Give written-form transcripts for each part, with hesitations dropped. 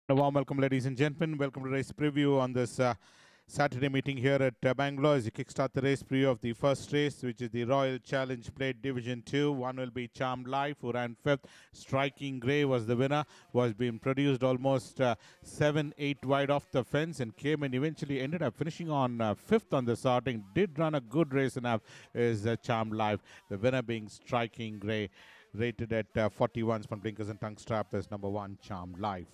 A warm welcome, ladies and gentlemen. Welcome to race preview on this Saturday meeting here at Bangalore as you kickstart the race preview of the first race, which is the Royal Challenge Plate Division 2. One will be Charmed Life, who ran fifth. Striking Grey was the winner, was being produced almost 7-8 wide off the fence and came and eventually ended up finishing on fifth on the starting. Did run a good race enough is Charmed Life. The winner being Striking Grey, rated at 41 from blinkers and tongue strap as number one, Charmed Life.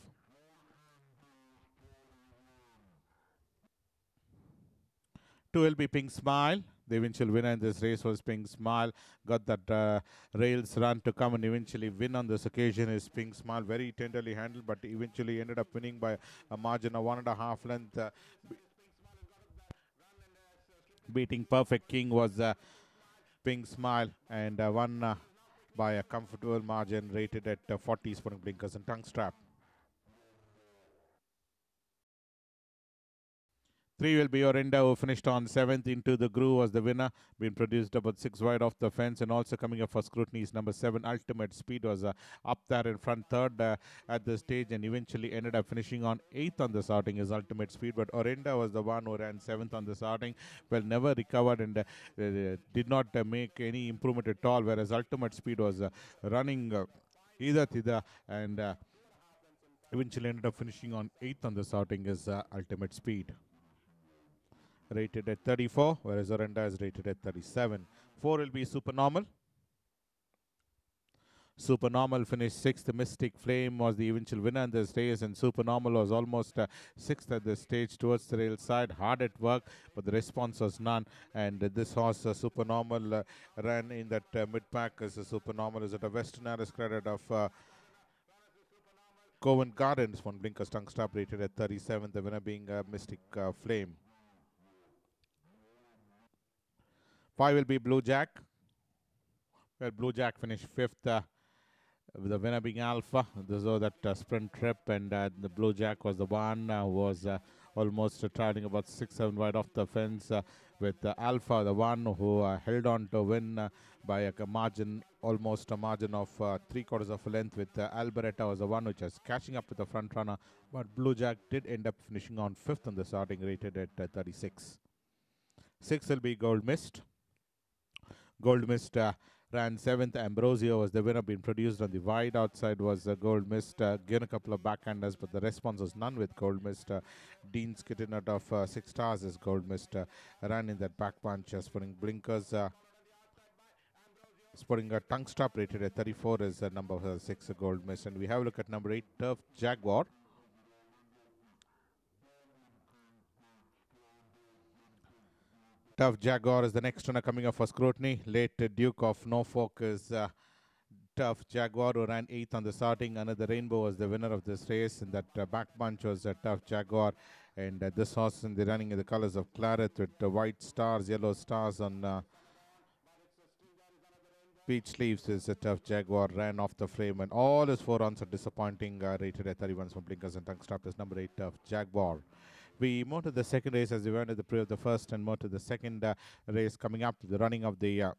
2 will be Pink Smile. The eventual winner in this race was Pink Smile. Got that rails run to come and eventually win on this occasion is Pink Smile. Very tenderly handled, but eventually ended up winning by a margin of 1.5 length. Beating Perfect King was Pink Smile and won by a comfortable margin, rated at 40 for blinkers and tongue strap. 3 will be Orinda, who finished on 7th. Into the Groove was the winner, being produced about 6 wide off the fence, and also coming up for scrutiny is number 7, Ultimate Speed, was up there in front third at the stage, and eventually ended up finishing on 8th on the starting is Ultimate Speed, but Orinda was the one who ran 7th on the starting, well, never recovered and did not make any improvement at all, whereas Ultimate Speed was running either thither and eventually ended up finishing on 8th on the starting is Ultimate Speed, rated at 34, whereas Orenda is rated at 37. 4 will be Supernormal. Supernormal finished 6th. Mystic Flame was the eventual winner in this race, and Supernormal was almost 6th at the stage towards the rail side. Hard at work, but the response was none. And this horse, Supernormal, ran in that mid-pack as Supernormal is at a Western aristocrat of Covent Gardens. One blinkers tongue strap, rated at 37. The winner being Mystic Flame. 5 will be Blue Jack. Well, Blue Jack finished 5th, with the winner being Alpha. This was that sprint trip, and the Blue Jack was the one who was almost traveling about 6-7 wide off the fence, with Alpha, the one who held on to win by a margin, almost a margin of 3/4 of a length, with Alberetta was the one which was catching up with the front runner, but Blue Jack did end up finishing on 5th on the starting, rated at 36. 6 will be Gold Mist. Gold Mist ran 7th. Ambrosio was the winner, being produced on the wide outside was Gold Mist. Given a couple of backhanders, but the response was none with Gold Mist. Dean's Kitten out of 6 stars as Gold Mist ran in that back punch, spotting blinkers. Sporting a tongue strap, rated at 34 is number 6 Gold Mist. And we have a look at number 8, Turf Jaguar. Tough Jaguar is the next runner coming up for scrutiny. Late Duke of Norfolk is Tough Jaguar, who ran 8th on the starting. Another Rainbow was the winner of this race, and that back bunch was Tough Jaguar. And this horse in the running in the colors of claret with white stars, yellow stars on peach sleeves is a Tough Jaguar. Ran off the frame, and all his 4 runs are disappointing, rated at 31 from blinkers and tongue strap is number 8, Tough Jaguar. We move to the second race as we went to the pre of the first, and more to the second race coming up, the running of the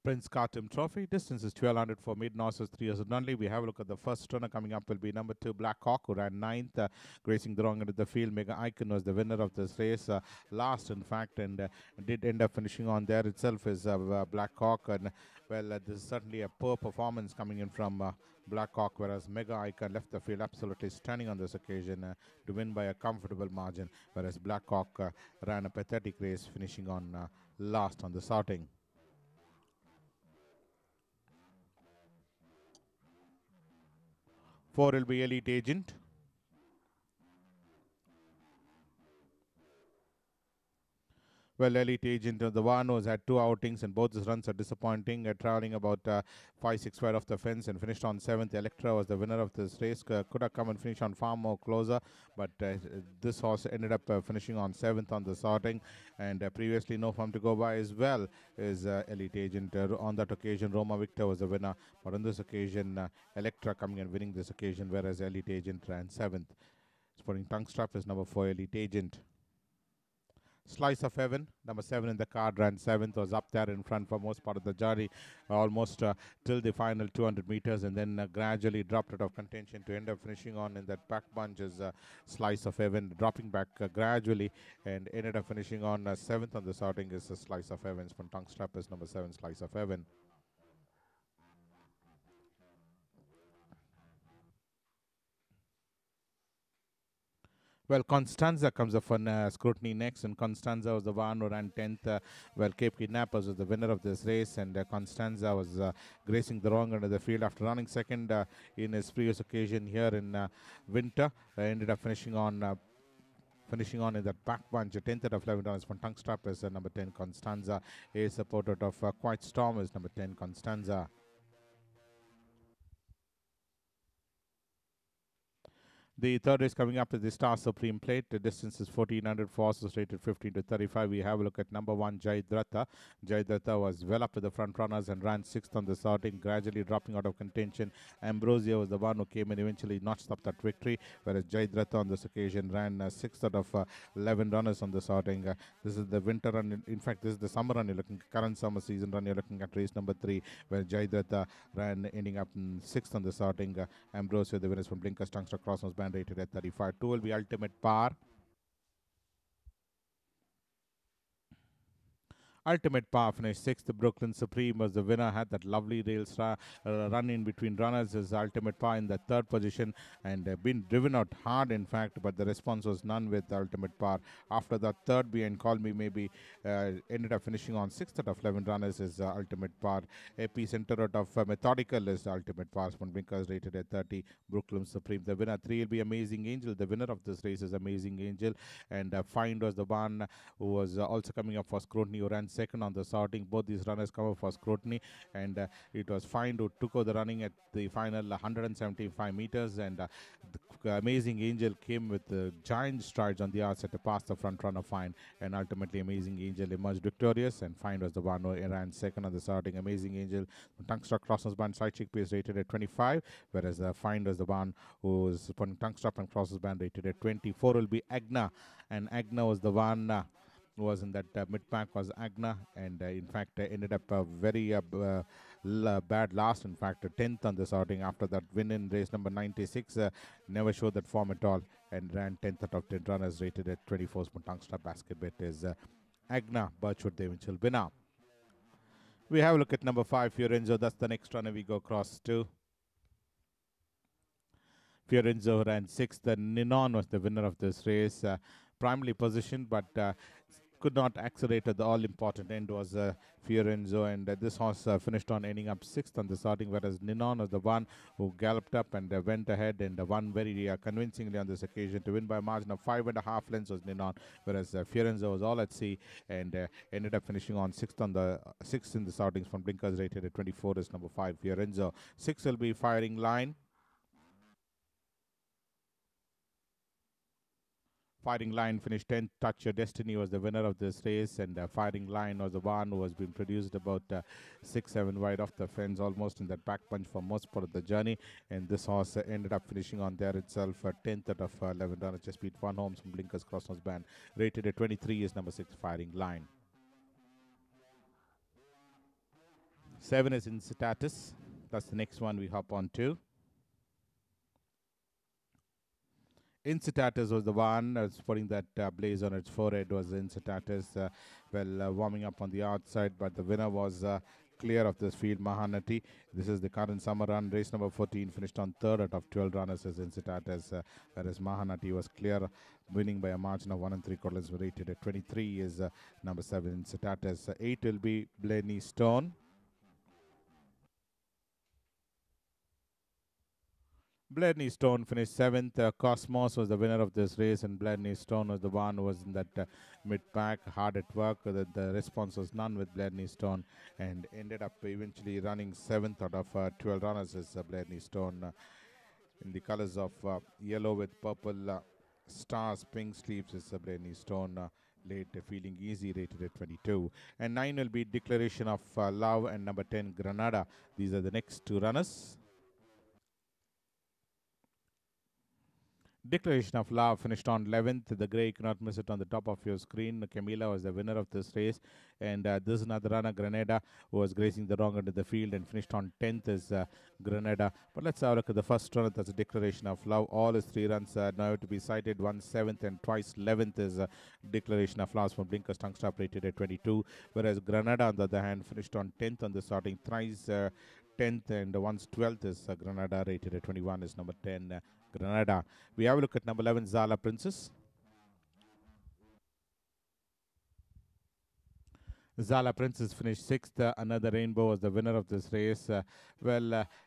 Prince Khatam Trophy. Distance is 1200 for maiden horses, 3 years only. We have a look at the first runner coming up will be number 2, BLACKHAWK, who ran 9th, gracing the wrong end of the field. IKON was the winner of this race, last in fact, and did end up finishing on there itself is BLACKHAWK. And well, this is certainly a poor performance coming in from BLACKHAWK, whereas IKON left the field absolutely stunning on this occasion to win by a comfortable margin, whereas BLACKHAWK ran a pathetic race, finishing on last on the starting. 4 will be Elite Agent. Well, Elite Agent, the one who's had 2 outings, and both his runs are disappointing, traveling about 5-6 wide off the fence and finished on 7th. Electra was the winner of this race. Could have come and finished on far more closer, but this horse ended up finishing on 7th on the starting, and previously no form to go by as well is Elite Agent. On that occasion, Roma Victor was the winner, but on this occasion, Electra coming and winning this occasion, whereas Elite Agent ran 7th. Sporting tongue strap is number 4, Elite Agent. Slice of Heaven, number 7 in the card, ran 7th, was up there in front for most part of the journey, almost till the final 200 meters, and then gradually dropped out of contention to end up finishing on in that back bunch is Slice of Heaven, dropping back gradually and ended up finishing on 7th on the sorting is Slice of Heaven. From tongue strap is number 7, Slice of Heaven. Well, Constanza comes up on scrutiny next, and Constanza was the one who ran 10th. Well, Cape Kidnappers was the winner of this race, and Constanza was gracing the wrong end of the field after running second in his previous occasion here in winter. Ended up finishing on in that back bunch. 10th out of $11 from tongue strap is number 10, Constanza. A supporter of Quite Storm is number 10, Constanza. The third race coming up is the Star Supreme Plate. The distance is 1400, forces rated 15 to 35. We have a look at number 1, Jayadratha. Jayadratha was well up to the front runners and ran 6th on the sorting, gradually dropping out of contention. Ambrosio was the one who came and eventually notched up that victory, whereas Jayadratha on this occasion ran 6th out of 11 runners on the sorting. This is the winter run. In fact, this is the summer run. You're looking current summer season run. You're looking at race number 3, where Jayadratha ran ending up in 6th on the sorting. Ambrosio, the winners from Blinkers, Tungster Crossnose Band, rated at 35. 2 will be Ultimate Power. Ultimate Power finished 6th. Brooklyn Supreme was the winner, had that lovely rails run in between runners. Is Ultimate Power in the 3rd position and been driven out hard, in fact, but the response was none with Ultimate Power. After that, 3rd behind Call Me Maybe ended up finishing on 6th out of 11 runners is Ultimate Power. Epicenter out of Methodical is Ultimate Power. Blinkers rated at 30. Brooklyn Supreme, the winner. 3 will be Amazing Angel. The winner of this race is Amazing Angel. And Find was the one who was also coming up for scrutiny, who ran 2nd on the sorting. Both these runners come up for scrutiny, and it was Find who took over the running at the final 175 meters, and the Amazing Angel came with giant strides on the outside to pass the front runner Find, and ultimately Amazing Angel emerged victorious, and Find was the one who ran 2nd on the sorting. Amazing Angel, Tungster Crossnose Band side chick pace rated at 25, whereas Find was the one who was putting Tungster and Crossnose Band rated at 24. Will be Agna, and Agna was the one who was in that mid-pack was Agna, and in fact ended up a very bad last, in fact 10th on the sorting after that win in race number 96. Never showed that form at all and ran 10th out of 10 runners, rated at 24. Tungster basket bet is Agna Birchwood, the eventual winner. We have a look at number 5, Fiorenzo. That's the next runner we go across to. Fiorenzo ran 6th. Ninon was the winner of this race. Primarily positioned, but could not accelerate at the all-important end was Fiorenzo, and this horse finished on ending up 6th on the sorting, whereas Ninon was the one who galloped up and went ahead and won very convincingly on this occasion. To win by a margin of 5.5 lengths was Ninon, whereas Fiorenzo was all at sea and ended up finishing on 6th on the 6th in the sortings. From Blinkers rated at 24 is number 5, Fiorenzo. 6 will be Firing Line. Fighting Line finished 10th. Touch Your Destiny was the winner of this race, and Fighting Line was the one who was being produced about 6-7 wide off the fence, almost in that back punch for most part of the journey. And this horse ended up finishing on there itself 10th out of 11 runners. Just beat 1 home from Blinkers Crossnose Band. Rated at 23 is number 6, Fighting Line. 7 is In Status. That's the next one we hop on to. Incitatus was the one that was putting that blaze on its forehead. Was Incitatus, warming up on the outside, but the winner was clear of this field, Mahanati. This is the current summer run, race number 14, finished on 3rd out of 12 runners as Incitatus, whereas Mahanati was clear, winning by a margin of 1 3/4, rated at 23 is number 7, Incitatus. 8 will be Blarney Stone. Blarney Stone finished 7th. Cosmos was the winner of this race, and Blarney Stone was the one who was in that mid-pack, hard at work. The response was none with Blarney Stone, and ended up eventually running 7th out of 12 runners as Blarney Stone, in the colors of yellow with purple stars, pink sleeves is Blarney Stone. Late Feeling Easy, rated at 22. And 9 will be Declaration of Love, and number 10, Granada. These are the next 2 runners. Declaration of Love finished on 11th. The grey, you cannot miss it on the top of your screen. CAMILA was the winner of this race. And this is another runner, Grenada, who was grazing the wrong end of the field and finished on 10th is Grenada. But let's have a look at the first runner. That's a Declaration of Love. All his 3 runs now to be cited. 1 7th and twice 11th is Declaration of Love from Blinkers Tongue Stop rated at 22. Whereas Grenada, on the other hand, finished on 10th on the starting. Thrice 10th and once 12th is Grenada rated at 21 is number 10 Grenada. We have a look at number 11 Zala Princess. Zala Princess finished 6th. Another Rainbow was the winner of this race.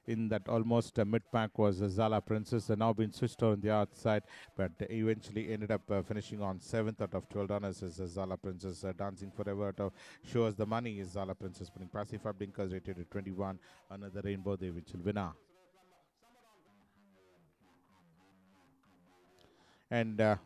In that almost mid-pack was Zala Princess, now been switched on the outside, but eventually ended up finishing on 7th out of 12 runners is Zala Princess. Dancing Forever out of Show Us the Money is Zala Princess, putting Pacified Blinkers rated at 21. Another Rainbow, the eventual winner. And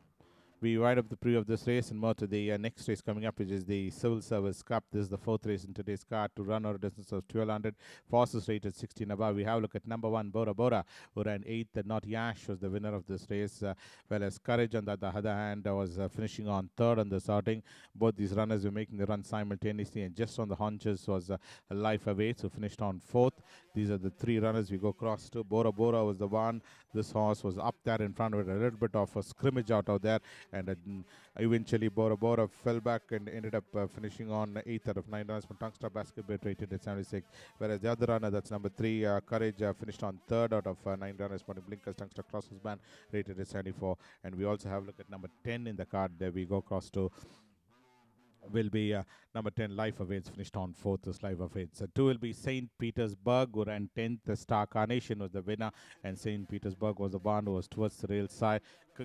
we wind up the preview of this race and more to the next race coming up, which is the Civil Service Cup. This is the 4th race in today's card to run over a distance of 1200. Fastest rated 16 above. We have a look at number 1, Bora Bora, who ran 8th. Not Yash was the winner of this race. Whereas Courage, on the other hand, was finishing on 3rd on the starting. Both these runners were making the run simultaneously, and just on the haunches was Life Away, so finished on 4th. These are the 3 runners we go across to. Bora Bora was the one. This horse was up there in front of it, a little bit of a scrimmage out of there, and eventually Bora Bora fell back and ended up finishing on 8th out of 9 runners from Tungstar Basketball rated at 76. Whereas the other runner, that's number 3, Courage, finished on 3rd out of 9 runners from Blinkers Tungstar Crosses Band rated at 74. And we also have a look at number 10 in the card. There we go across to will be number 10, Life of AIDS, finished on 4th is Life of AIDS. 2 will be St. Petersburg, who ran 10th. The Star Carnation was the winner, and St. Petersburg was the one who was towards the rail side.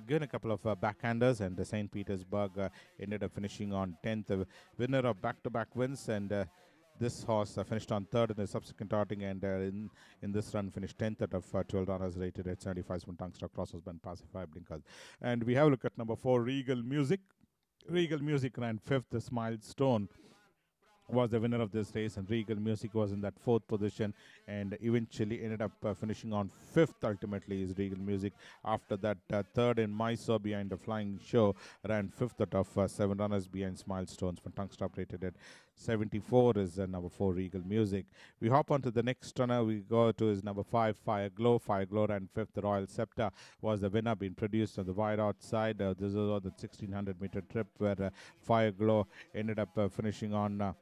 Given a couple of backhanders, and St. Petersburg ended up finishing on 10th. The winner of back-to-back wins, and this horse finished on 3rd in the subsequent outing, and in this run finished 10th out of 12 runners rated at 75 from Tungstar Crosses Band Pacified Blinkers. And we have a look at number 4, Regal Music. Regal Music ran 5th. The Smile Stone was the winner of this race, and Regal Music was in that 4th position and eventually ended up finishing on 5th. Ultimately is Regal Music. After that, 3rd in Mysore behind the Flying Show ran 5th out of 7 runners behind Smile Stones. From Tongue Stop rated at 74 is number 4, Regal Music. We hop on to the next runner. We go to is number 5, Fire Glow. Fire Glow ran 5th. The Royal Scepter was the winner, being produced on the wide outside. This was the 1600-meter trip where Fire Glow ended up finishing on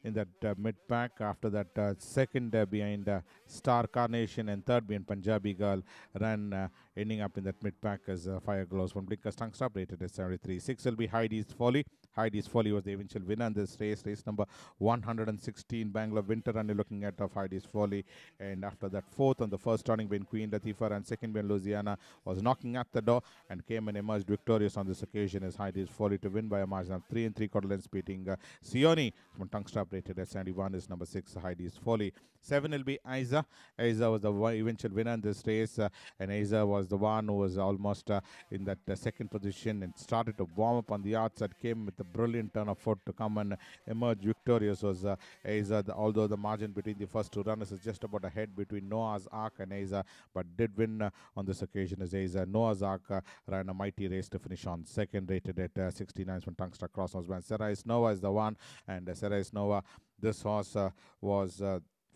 in that mid-pack. After that, second behind Star Carnation, and 3rd behind Punjabi Girl ran, ending up in that mid-pack as Fire Glows from Blinkers Tongue Stop rated at 73. 6 will be HAEDI'S Folly. HAEDI'S Folly was the eventual winner in this race. Race number 116, Bangalore Winter Run, you're looking at of HAEDI'S Folly. And after that, 4th on the first turning being Queen Latifah, and 2nd being Louisiana was knocking at the door and came and emerged victorious on this occasion as HAEDI'S Folly to win by a margin of 3 3/4 lengths, beating Sioni from Tongue Stop rated at 71 is number 6, HAEDI'S Folly. 7 will be Aiza. Aiza was the eventual winner in this race, and Aiza was the one who was almost in that second position and started to warm up on the outside, came with a brilliant turn of foot to come and emerge victorious was Aiza. Although the margin between the first 2 runners is just about a head between Noah's Ark and Aiza, but did win on this occasion as Aiza. Noah's Ark ran a mighty race to finish on 2nd, rated at 69 from Tungstar Crosshouse Band. Sarais Nova is the one, and Sarais Nova, this horse was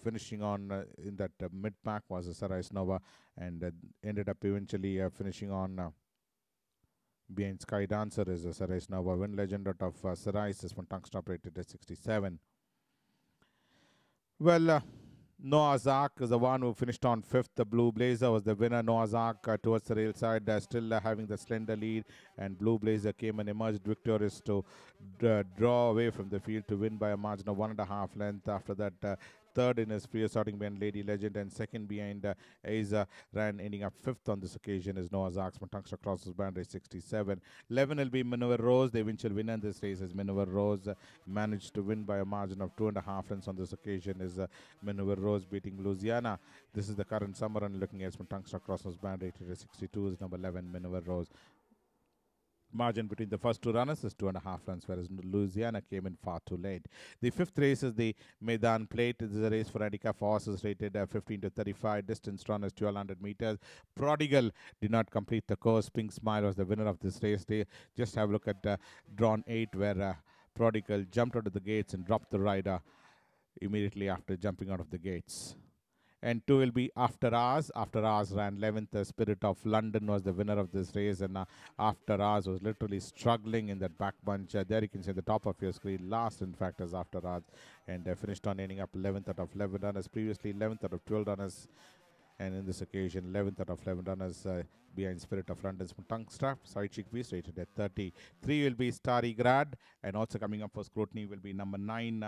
finishing on in that mid-pack was Sarais Nova, and ended up eventually finishing on behind Sky Dancer is Sarais Nova. Win legend out of Sarais is from Tongue Stop rated at 67. Noah's Ark is the one who finished on 5th. The Blue Blazer was the winner. Noah's Ark towards the rail side, still having the slender lead, and Blue Blazer came and emerged victorious to draw away from the field to win by a margin of 1.5 length. After that, 3rd in his previous starting behind Lady Legend, and 2nd behind Aiza ran, ending up 5th on this occasion is Noah's Ark from Tungstar Crosses Band race 67. 11 will be Miniver Rose. The eventual winner in this race is Miniver Rose. Managed to win by a margin of 2.5 lengths on this occasion is Miniver Rose, beating Louisiana. This is the current summer run looking at from Tungstar Crosses Band rated at 62 is number 11, Miniver Rose. Margin between the first two runners is 2.5 runs, whereas Louisiana came in far too late. The fifth race is the Maidan Plate. This is a race for handicap horses rated 15 to 35. Distance run is 1200 meters. Prodigal did not complete the course. Pink Smile was the winner of this race. They just have a look at drawn 8, where Prodigal jumped out of the gates and dropped the rider immediately after jumping out of the gates. And 2 will be After Hours. After Hours ran 11th. The Spirit of London was the winner of this race, and After Hours was literally struggling in that back bunch. There you can see at the top of your screen, last in fact is After Hours, and finished on ending up 11th out of 11 runners. Previously 11th out of 12 runners, and in this occasion 11th out of 11 runners behind Spirit of London's tongue strap. Side chickpeas rated at 30. 3 will be Starry Grad, and also coming up for scrutiny will be number 9.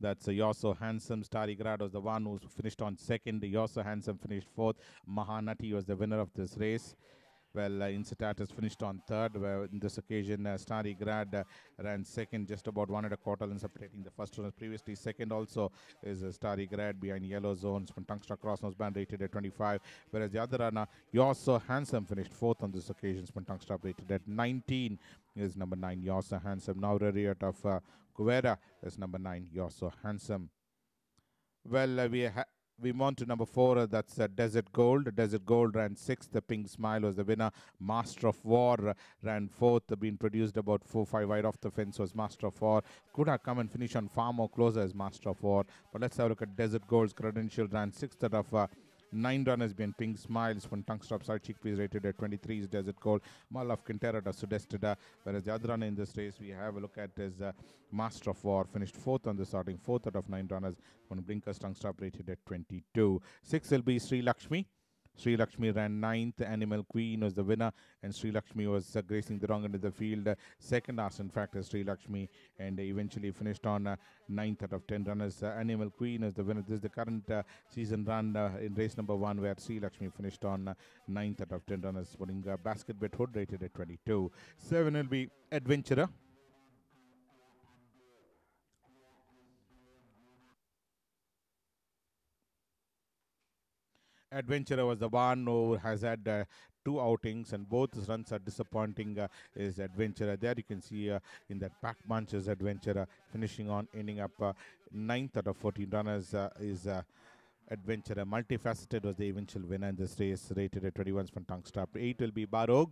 That's You're So Handsome. Starry Grad was the one who finished on second. You're So Handsome finished fourth. Mahanati was the winner of this race. Well, Incitatus finished on third, where in this occasion Starry Grad ran second, just about 1.25 lengths separating the first runners. Previously second also is Starry Grad behind Yellow Zones from Tungsta Crossnose Band rated at 25, whereas the other runner, You're So Handsome, finished fourth on this occasion. Tungsta rated at 19 is number 9, You're So Handsome. Now Riot of Cuvera is number 9, You're So Handsome. Well, we move on to number 4, that's Desert Gold. Desert Gold ran 6th. The Pink Smile was the winner. Master of War ran 4th, being produced about 4-5 wide off the fence was Master of War. Could have come and finish on far more closer as Master of War. But let's have a look at Desert Gold's credential. Ran 6th out of 9 runners being Pink Smiles from tongue stop. Side chickpeas rated at 23 is Desert Gold. Mal of Quintera to Sudestada. Whereas the other runner in this race we have a look at is Master of War. Finished 4th on the starting, 4th out of 9 runners. One Blinkers tongue stop rated at 22. 6 will be Sri Lakshmi. Sri Lakshmi ran 9th. Animal Queen was the winner, and Sri Lakshmi was grazing the wrong end of the field. Second last, in fact, is Sri Lakshmi, and eventually finished on 9th out of 10 runners. Animal Queen is the winner. This is the current season run in race number 1, where Sri Lakshmi finished on 9th out of 10 runners, putting basket bet hood rated at 22. 7 will be Adventurer. Adventurer was the one who has had 2 outings, and both his runs are disappointing. Is Adventurer. There you can see in that pack bunch is Adventurer, finishing on ending up 9th out of 14 runners is Adventurer. Multifaceted was the eventual winner in this race, rated at 21 from tongue stop. 8 will be Barog.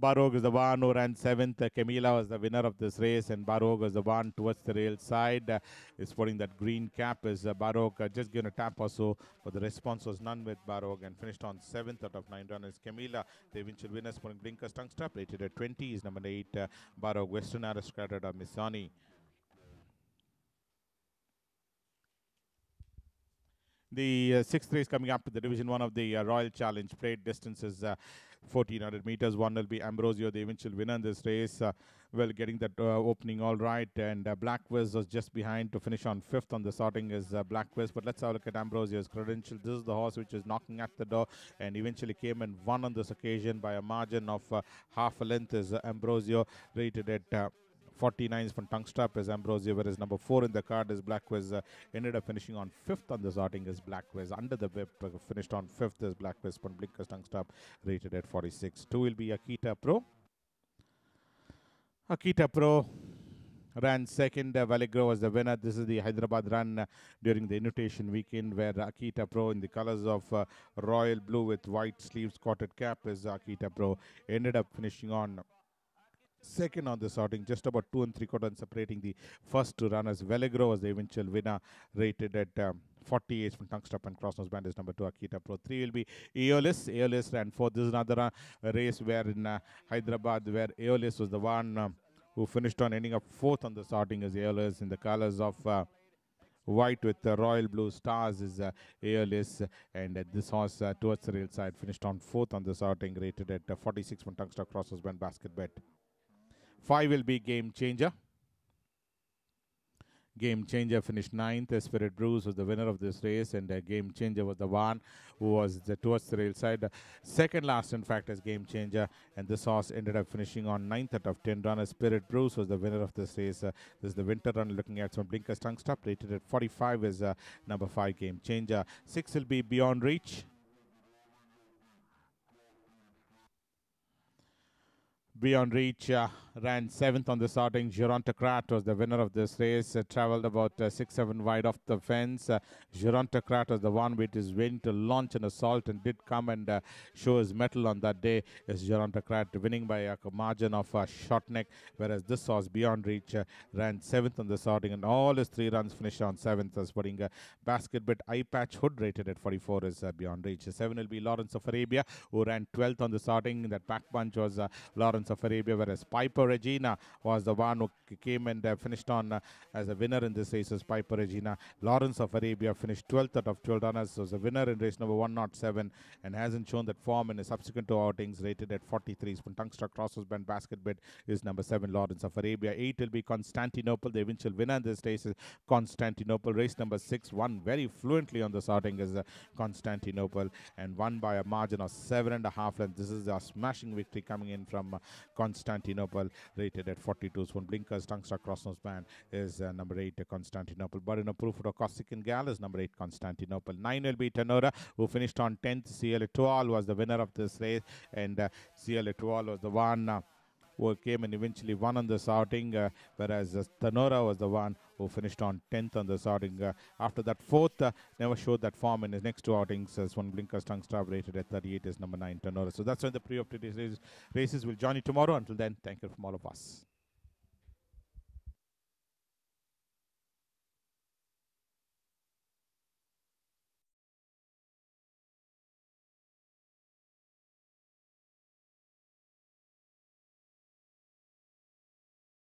Barog is the one who ran 7th. Camila was the winner of this race, and Barog was the one towards the rail side. Is putting that green cap. Is Barog just given a tap or so, but the response was none with Barog, and finished on 7th out of 9 runners. Camila, the eventual winner, putting Blinkers tongue strap, rated at 20, is number 8. Barog, Western Aristocrat of Misani. The 6th race coming up, the Division 1 of the Royal Challenge Plate. Distance is 1400 meters. 1 will be Ambrosio, the eventual winner in this race. Well, getting that opening all right. And BLACKHAWK was just behind to finish on 5th on the sorting is BLACKHAWK. But let's have a look at Ambrosio's credential. This is the horse which is knocking at the door and eventually came and won on this occasion by a margin of half a length. Is Ambrosio, rated at 49 from tongue strap is Ambrosio, whereas number 4 in the card is BLACKHAWK. Ended up finishing on 5th on the sorting is BLACKHAWK. Under the whip, finished on 5th is BLACKHAWK. From Blinkers tongue strap, rated at 46. 2 will be Akita Pro. Akita Pro ran 2nd. Valigro was the winner. This is the Hyderabad run during the invitation weekend, where Akita Pro, in the colors of royal blue with white sleeves, cotted cap, is Akita Pro. Ended up finishing on 2nd on the sorting, just about 2 3/4 separating the first 2 runners. Veligro was the eventual winner, rated at 48 from tongue strap, and crossnose band is number 2, Akita Pro. 3 will be AEOLUS. AEOLUS ran 4th. This is another race where in Hyderabad, where AEOLUS was the one who finished on ending up 4th on the sorting as AEOLUS, in the colors of white with royal blue stars is AEOLUS, and this horse towards the rail side finished on 4th on the sorting, rated at 46 from tongue strap, crossnose band, basket bet. 5 will be Game Changer. Game Changer finished 9th. Spirit Bruce was the winner of this race, and Game Changer was the one who was towards the rail side. Second last, in fact, as Game Changer, and this horse ended up finishing on 9th out of 10 runners. Spirit Bruce was the winner of this race. This is the winter run, looking at some Blinkers tongue stop, rated at 45 is number 5, Game Changer. 6 will be Beyond Reach. Beyond Reach ran 7th on the starting. Gerontocrat was the winner of this race. Traveled about 6-7 wide off the fence. Gerontocrat was the one which is waiting to launch an assault and did come and show his mettle on that day. Is Gerontocrat winning by a margin of a short neck, whereas this horse Beyond Reach ran 7th on the starting, and all his 3 runs finished on 7th. As putting a basket bit eye patch hood rated at 44 is Beyond Reach. 7 will be Lawrence of Arabia, who ran 12th on the starting. That back bunch was Lawrence of Arabia, whereas Piper Regina was the one who came and finished on as a winner in this race. As Piper Regina, Lawrence of Arabia finished 12th out of 12 runners, was a winner in race number 107 and hasn't shown that form in his subsequent 2 outings, rated at 43. Tungsta Crosses Band basket bid is number 7, Lawrence of Arabia. 8 will be Constantinople. The eventual winner in this race is Constantinople. Race number 6 won very fluently on the starting is Constantinople and won by a margin of 7.5 lengths. This is a smashing victory coming in from Constantinople, rated at 42. One Blinkers Tungsta Crossnose Band is number 8, Constantinople. But in a proof of Corsican Gal is number 8, Constantinople. 9 will be Tenora, who finished on 10th. CL Etoile was the winner of this race, and CL Etoile was the one who came and eventually won on this outing, whereas Tenora was the one who finished on 10th on this outing. After that, 4th never showed that form in his next 2 outings. As one Blinkers Tungsta rated at 38 is number 9, Tenora. So that's when the pre of today's races will join you tomorrow. Until then, thank you from all of us.